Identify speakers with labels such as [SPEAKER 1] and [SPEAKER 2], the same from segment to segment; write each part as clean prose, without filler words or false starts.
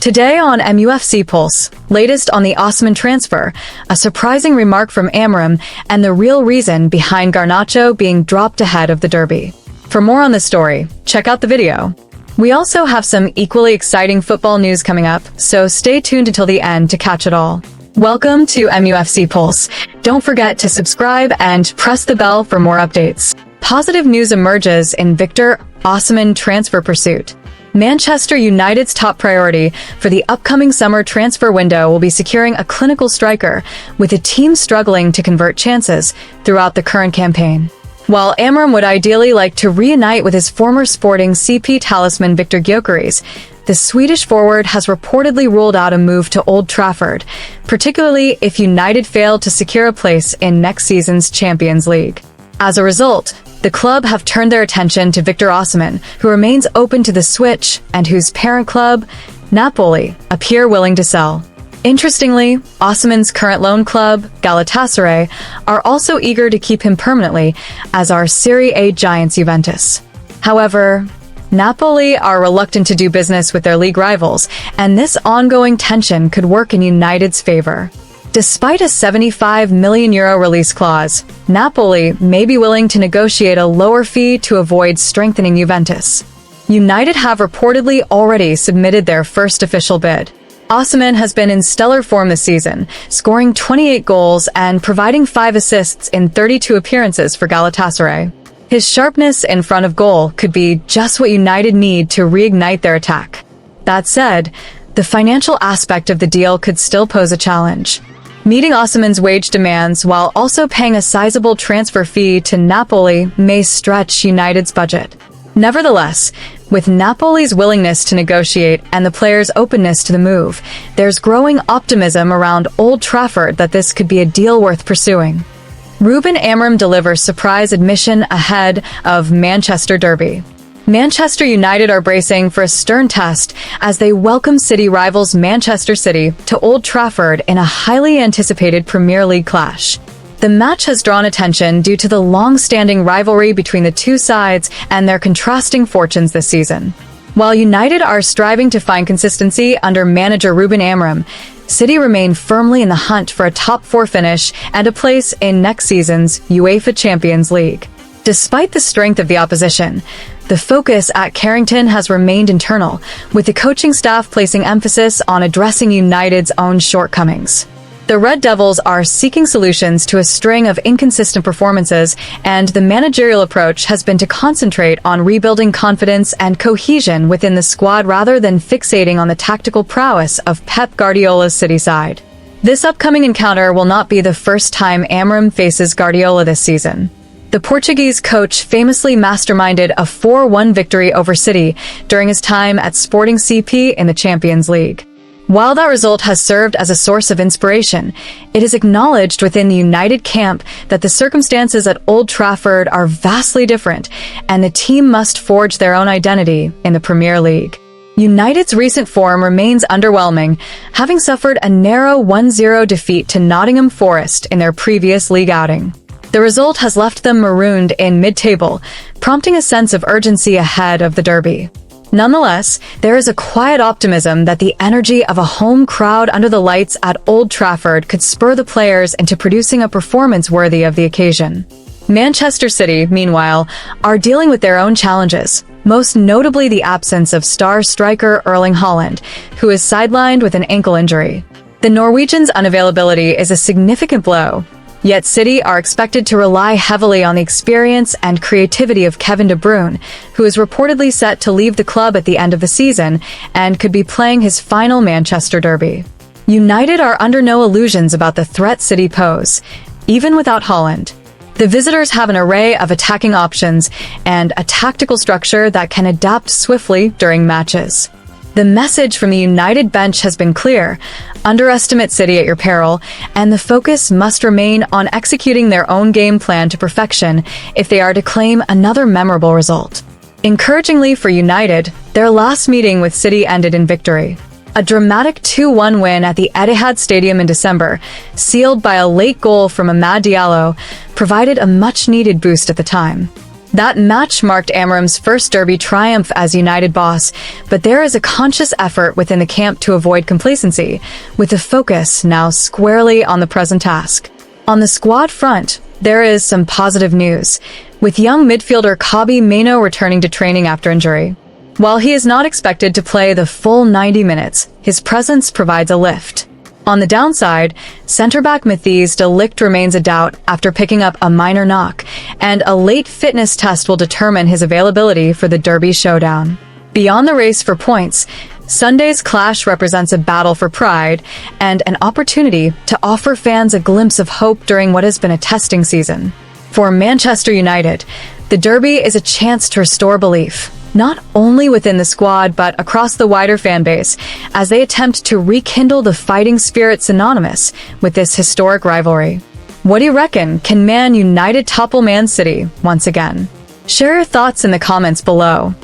[SPEAKER 1] Today on MUFC Pulse, latest on the Osimhen transfer, a surprising remark from Amorim, and the real reason behind Garnacho being dropped ahead of the derby. For more on this story, check out the video. We also have some equally exciting football news coming up, so stay tuned until the end to catch it all. Welcome to MUFC Pulse. Don't forget to subscribe and press the bell for more updates. Positive news emerges in Victor Osimhen transfer pursuit. Manchester United's top priority for the upcoming summer transfer window will be securing a clinical striker, with the team struggling to convert chances throughout the current campaign. While Amorim would ideally like to reunite with his former Sporting CP talisman Victor Gyökeres, the Swedish forward has reportedly ruled out a move to Old Trafford, particularly if United fail to secure a place in next season's Champions League. As a result, the club have turned their attention to Victor Osimhen, who remains open to the switch and whose parent club, Napoli, appear willing to sell. Interestingly, Osimhen's current loan club, Galatasaray, are also eager to keep him permanently, as are Serie A giants Juventus. However, Napoli are reluctant to do business with their league rivals, and this ongoing tension could work in United's favor. Despite a €75 million release clause, Napoli may be willing to negotiate a lower fee to avoid strengthening Juventus. United have reportedly already submitted their first official bid. Osimhen has been in stellar form this season, scoring 28 goals and providing 5 assists in 32 appearances for Galatasaray. His sharpness in front of goal could be just what United need to reignite their attack. That said, the financial aspect of the deal could still pose a challenge. Meeting Osimhen's wage demands while also paying a sizable transfer fee to Napoli may stretch United's budget. Nevertheless, with Napoli's willingness to negotiate and the player's openness to the move, there's growing optimism around Old Trafford that this could be a deal worth pursuing. Rúben Amorim delivers surprise admission ahead of Manchester derby. Manchester United are bracing for a stern test as they welcome city rivals Manchester City to Old Trafford in a highly anticipated Premier League clash. The match has drawn attention due to the long-standing rivalry between the two sides and their contrasting fortunes this season. While United are striving to find consistency under manager Rúben Amorim, City remain firmly in the hunt for a top 4 finish and a place in next season's UEFA Champions League. Despite the strength of the opposition, the focus at Carrington has remained internal, with the coaching staff placing emphasis on addressing United's own shortcomings. The Red Devils are seeking solutions to a string of inconsistent performances, and the managerial approach has been to concentrate on rebuilding confidence and cohesion within the squad rather than fixating on the tactical prowess of Pep Guardiola's City side. This upcoming encounter will not be the first time Amorim faces Guardiola this season. The Portuguese coach famously masterminded a 4-1 victory over City during his time at Sporting CP in the Champions League. While that result has served as a source of inspiration, it is acknowledged within the United camp that the circumstances at Old Trafford are vastly different, and the team must forge their own identity in the Premier League. United's recent form remains underwhelming, having suffered a narrow 1-0 defeat to Nottingham Forest in their previous league outing. The result has left them marooned in mid-table, prompting a sense of urgency ahead of the derby. Nonetheless, there is a quiet optimism that the energy of a home crowd under the lights at Old Trafford could spur the players into producing a performance worthy of the occasion. Manchester City, meanwhile, are dealing with their own challenges, most notably the absence of star striker Erling Haaland, who is sidelined with an ankle injury. The Norwegian's unavailability is a significant blow. Yet City are expected to rely heavily on the experience and creativity of Kevin De Bruyne, who is reportedly set to leave the club at the end of the season and could be playing his final Manchester derby. United are under no illusions about the threat City pose, even without Haaland. The visitors have an array of attacking options and a tactical structure that can adapt swiftly during matches. The message from the United bench has been clear: underestimate City at your peril, and the focus must remain on executing their own game plan to perfection if they are to claim another memorable result. Encouragingly for United, their last meeting with City ended in victory. A dramatic 2-1 win at the Etihad Stadium in December, sealed by a late goal from Amad Diallo, provided a much-needed boost at the time. That match marked Amorim's first derby triumph as United boss, but there is a conscious effort within the camp to avoid complacency, with the focus now squarely on the present task. On the squad front, there is some positive news, with young midfielder Kobbie Mainoo returning to training after injury. While he is not expected to play the full 90 minutes, his presence provides a lift. On the downside, centre-back Matthijs de Ligt remains a doubt after picking up a minor knock, and a late fitness test will determine his availability for the Derby showdown. Beyond the race for points, Sunday's clash represents a battle for pride and an opportunity to offer fans a glimpse of hope during what has been a testing season. For Manchester United, the Derby is a chance to restore belief, not only within the squad but across the wider fan base, as they attempt to rekindle the fighting spirit synonymous with this historic rivalry. What do you reckon? Can Man United topple Man City once again? Share your thoughts in the comments below.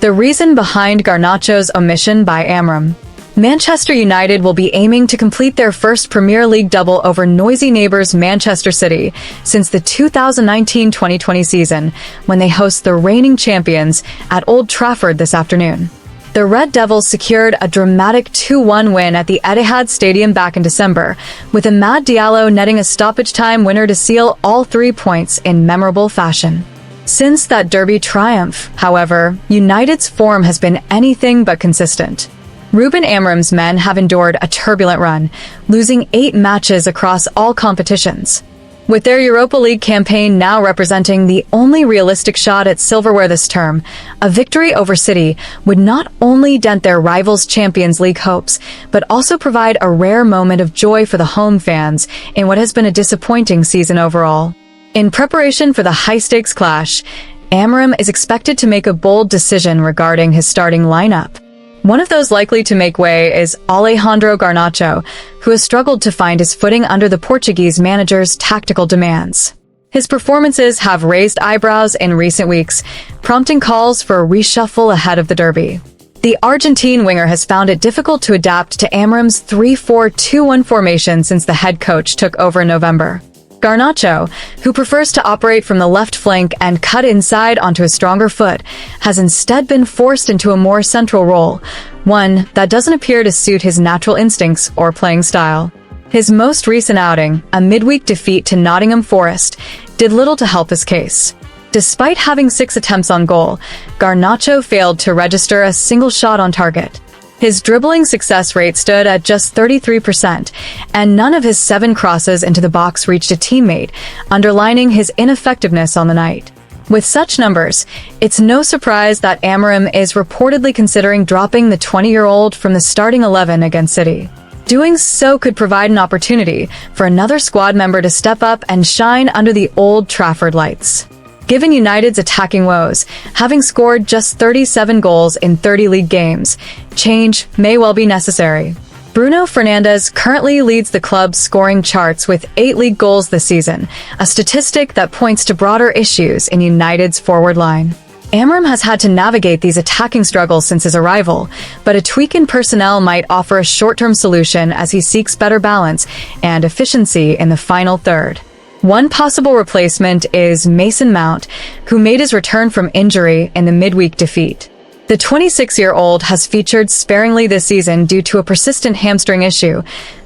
[SPEAKER 1] The reason behind Garnacho's omission by Amorim. Manchester United will be aiming to complete their first Premier League double over noisy neighbours Manchester City since the 2019-2020 season, when they host the reigning champions at Old Trafford this afternoon. The Red Devils secured a dramatic 2-1 win at the Etihad Stadium back in December, with Amad Diallo netting a stoppage-time winner to seal all 3 points in memorable fashion. Since that derby triumph, however, United's form has been anything but consistent. Rúben Amorim's men have endured a turbulent run, losing 8 matches across all competitions. With their Europa League campaign now representing the only realistic shot at silverware this term, a victory over City would not only dent their rivals' Champions League hopes, but also provide a rare moment of joy for the home fans in what has been a disappointing season overall. In preparation for the high-stakes clash, Amorim is expected to make a bold decision regarding his starting lineup. One of those likely to make way is Alejandro Garnacho, who has struggled to find his footing under the Portuguese manager's tactical demands. His performances have raised eyebrows in recent weeks, prompting calls for a reshuffle ahead of the derby. The Argentine winger has found it difficult to adapt to Amorim's 3-4-2-1 formation since the head coach took over in November. Garnacho, who prefers to operate from the left flank and cut inside onto a stronger foot, has instead been forced into a more central role, one that doesn't appear to suit his natural instincts or playing style. His most recent outing, a midweek defeat to Nottingham Forest, did little to help his case. Despite having 6 attempts on goal, Garnacho failed to register a single shot on target. His dribbling success rate stood at just 33%, and none of his 7 crosses into the box reached a teammate, underlining his ineffectiveness on the night. With such numbers, it's no surprise that Amorim is reportedly considering dropping the 20-year-old from the starting 11 against City. Doing so could provide an opportunity for another squad member to step up and shine under the Old Trafford lights. Given United's attacking woes, having scored just 37 goals in 30 league games, change may well be necessary. Bruno Fernandes currently leads the club's scoring charts with 8 league goals this season, a statistic that points to broader issues in United's forward line. Amorim has had to navigate these attacking struggles since his arrival, but a tweak in personnel might offer a short-term solution as he seeks better balance and efficiency in the final third. One possible replacement is Mason Mount, who made his return from injury in the midweek defeat. The 26-year-old has featured sparingly this season due to a persistent hamstring issue,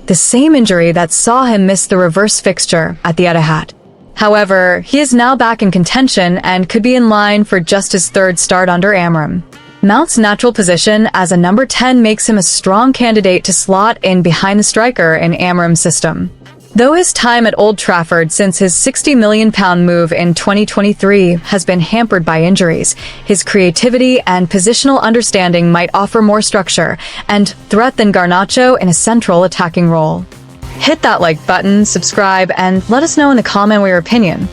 [SPEAKER 1] the same injury that saw him miss the reverse fixture at the Etihad. However, he is now back in contention and could be in line for just his 3rd start under Amorim. Mount's natural position as a number 10 makes him a strong candidate to slot in behind the striker in Amorim's system. Though his time at Old Trafford since his £60 million move in 2023 has been hampered by injuries, his creativity and positional understanding might offer more structure and threat than Garnacho in a central attacking role. Hit that like button, subscribe, and let us know in the comment your opinion.